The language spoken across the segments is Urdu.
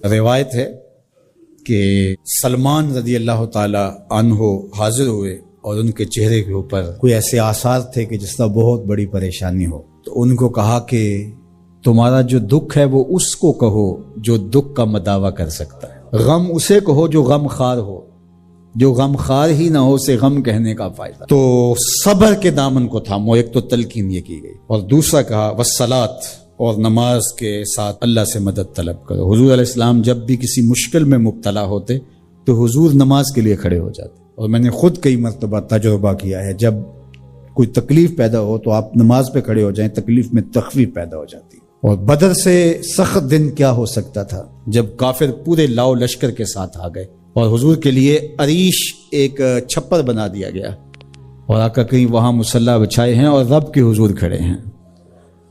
روایت ہے کہ سلمان رضی اللہ تعالی عنہ حاضر ہوئے اور ان کے چہرے کے اوپر کوئی ایسے آثار تھے کہ جس طرح بہت بڑی پریشانی ہو، تو ان کو کہا کہ تمہارا جو دکھ ہے وہ اس کو کہو جو دکھ کا مداوع کر سکتا ہے، غم اسے کہو جو غم خار ہو، جو غم خار ہی نہ ہو اسے غم کہنے کا فائدہ۔ تو صبر کے دامن کو تھامو، ایک تو تلقین یہ کی گئی، اور دوسرا کہا والصلاۃ، اور نماز کے ساتھ اللہ سے مدد طلب کرو۔ حضور علیہ السلام جب بھی کسی مشکل میں مبتلا ہوتے تو حضور نماز کے لیے کھڑے ہو جاتے، اور میں نے خود کئی مرتبہ تجربہ کیا ہے، جب کوئی تکلیف پیدا ہو تو آپ نماز پہ کھڑے ہو جائیں، تکلیف میں تخفیف پیدا ہو جاتی ہے۔ اور بدر سے سخت دن کیا ہو سکتا تھا جب کافر پورے لاؤ لشکر کے ساتھ آ گئے، اور حضور کے لیے عریش ایک چھپر بنا دیا گیا، اور آقا کہیں وہاں مصلی بچھائے ہیں اور رب کے حضور کھڑے ہیں۔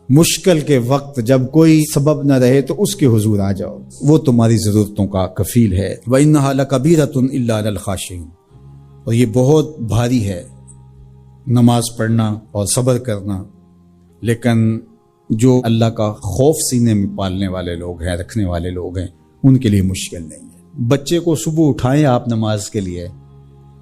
مشکل کے وقت جب کوئی سبب نہ رہے تو اس کے حضور آ جاؤ، وہ تمہاری ضرورتوں کا کفیل ہے۔ وَإِنَّهَا لَكَبِيرَةٌ إِلَّا عَلَى الْخَاشِعِينَ، اور یہ بہت بھاری ہے نماز پڑھنا اور صبر کرنا، لیکن جو اللہ کا خوف سینے میں پالنے والے لوگ ہیں، رکھنے والے لوگ ہیں، ان کے لیے مشکل نہیں ہے۔ بچے کو صبح اٹھائیں آپ نماز کے لیے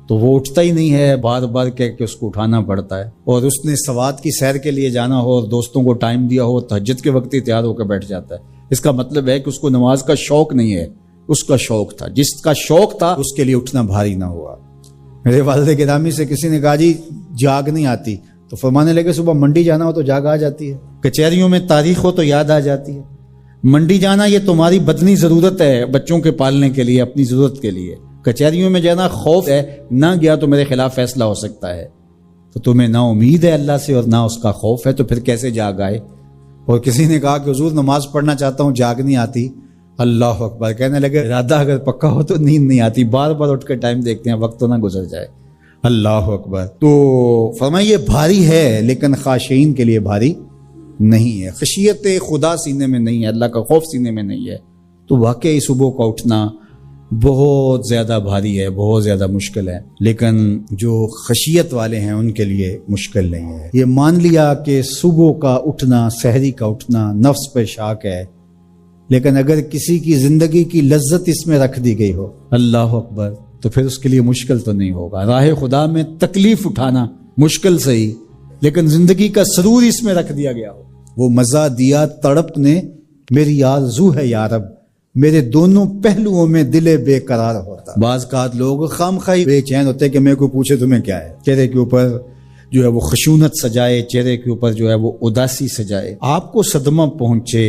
تو وہ اٹھتا ہی نہیں ہے، بار بار کہہ کے اس کو اٹھانا پڑتا ہے، اور اس نے سوات کی سیر کے لیے جانا ہو اور دوستوں کو ٹائم دیا ہو، تہجد کے وقت ہی تیار ہو کے بیٹھ جاتا ہے۔ اس کا مطلب ہے کہ اس کو نماز کا شوق نہیں ہے، اس کا شوق تھا، جس کا شوق تھا اس کے لیے اٹھنا بھاری نہ ہوا۔ میرے والد گرامی سے کسی نے کہا جی جاگ نہیں آتی، تو فرمانے لگے صبح منڈی جانا ہو تو جاگ آ جاتی ہے، کچہریوں میں تاریخ ہو تو یاد آ جاتی ہے۔ منڈی جانا یہ تمہاری بدنی ضرورت ہے بچوں کے پالنے کے لیے، اپنی ضرورت کے لیے۔ کچہریوں میں جانا خوف ہے، نہ گیا تو میرے خلاف فیصلہ ہو سکتا ہے، تو تمہیں نہ امید ہے اللہ سے اور نہ اس کا خوف ہے، تو پھر کیسے جاگ آئے؟ اور کسی نے کہا کہ حضور نماز پڑھنا چاہتا ہوں، جاگ نہیں آتی۔ اللہ اکبر، کہنے لگے ارادہ اگر پکا ہو تو نیند نہیں آتی، بار بار اٹھ کے ٹائم دیکھتے ہیں وقت تو نہ گزر جائے۔ اللہ اکبر۔ تو فرمایا یہ بھاری ہے لیکن خاشعین کے لیے بھاری نہیں ہے، خشیت خدا سینے میں نہیں ہے، اللہ کا خوف سینے میں نہیں ہے، تو واقعی صبح کا اٹھنا بہت زیادہ بھاری ہے، بہت زیادہ مشکل ہے، لیکن جو خشیت والے ہیں ان کے لیے مشکل نہیں ہے۔ یہ مان لیا کہ صبح کا اٹھنا، سحری کا اٹھنا نفس پہ شاک ہے، لیکن اگر کسی کی زندگی کی لذت اس میں رکھ دی گئی ہو، اللہ اکبر، تو پھر اس کے لیے مشکل تو نہیں ہوگا۔ راہ خدا میں تکلیف اٹھانا مشکل صحیح، لیکن زندگی کا سرور اس میں رکھ دیا گیا ہو۔ وہ مزہ دیا تڑپ نے میری آرزو ہے یا رب، میرے دونوں پہلوؤں میں دل بے قرار ہوتا۔ بعض اوقات لوگ خامخواہ بے چین ہوتے کہ میں کوئی پوچھے تمہیں کیا ہے، چہرے کے اوپر جو ہے وہ خشونت سجائے، چہرے کے اوپر جو ہے وہ اداسی سجائے۔ آپ کو صدمہ پہنچے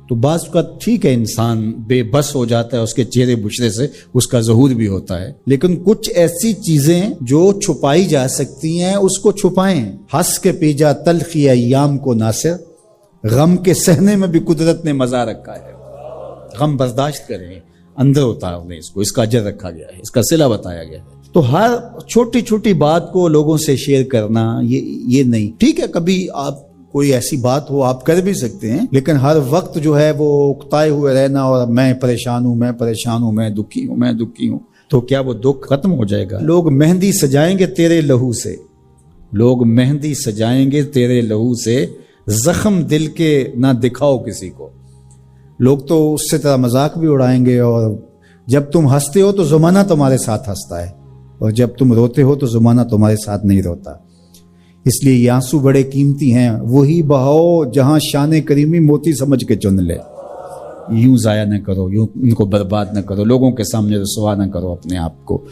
تو بعض اوقات ٹھیک ہے، انسان بے بس ہو جاتا ہے، اس کے چہرے بشرے سے اس کا ظہور بھی ہوتا ہے، لیکن کچھ ایسی چیزیں جو چھپائی جا سکتی ہیں اس کو چھپائیں۔ ہنس کے پی جا تلخی ایام کو ناصر، غم کے سہنے میں بھی قدرت نے مزہ رکھا ہے، غم برداشت کریں، اندر اتار لیں اس کو، اس کا اجر رکھا گیا ہے، اس کا صلہ بتایا گیا ہے۔ تو ہر چھوٹی چھوٹی بات کو لوگوں سے شیئر کرنا یہ نہیں، ٹھیک ہے کبھی آپ کوئی ایسی بات ہو آپ کر بھی سکتے ہیں، لیکن ہر وقت جو ہے وہ اکتائے ہوئے رہنا اور میں پریشان ہوں، میں پریشان ہوں، میں دکھی ہوں، میں دکھی ہوں، تو کیا وہ دکھ ختم ہو جائے گا؟ لوگ مہندی سجائیں گے تیرے لہو سے، لوگ مہندی سجائیں گے تیرے لہو سے، زخم دل کے نہ دکھاؤ کسی کو۔ لوگ تو اس سے طرح مذاق بھی اڑائیں گے، اور جب تم ہنستے ہو تو زمانہ تمہارے ساتھ ہنستا ہے، اور جب تم روتے ہو تو زمانہ تمہارے ساتھ نہیں روتا۔ اس لیے یہ آنسو بڑے قیمتی ہیں، وہی بہاؤ جہاں شان کریمی موتی سمجھ کے چن لے۔ یوں ضائع نہ کرو، یوں ان کو برباد نہ کرو، لوگوں کے سامنے رسوا نہ کرو اپنے آپ کو۔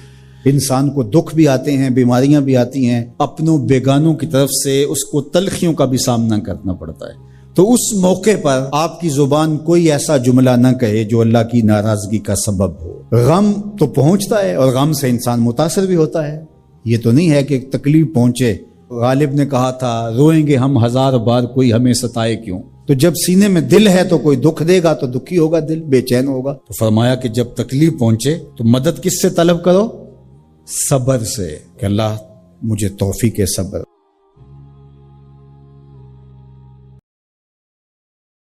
انسان کو دکھ بھی آتے ہیں، بیماریاں بھی آتی ہیں، اپنوں بیگانوں کی طرف سے اس کو تلخیوں کا بھی سامنا کرنا پڑتا ہے، تو اس موقع پر آپ کی زبان کوئی ایسا جملہ نہ کہے جو اللہ کی ناراضگی کا سبب ہو۔ غم تو پہنچتا ہے اور غم سے انسان متاثر بھی ہوتا ہے، یہ تو نہیں ہے کہ تکلیف پہنچے۔ غالب نے کہا تھا روئیں گے ہم ہزار بار کوئی ہمیں ستائے کیوں، تو جب سینے میں دل ہے تو کوئی دکھ دے گا تو دکھی ہوگا، دل بے چین ہوگا۔ تو فرمایا کہ جب تکلیف پہنچے تو مدد کس سے طلب کرو؟ صبر سے، کہ اللہ مجھے توفیق صبر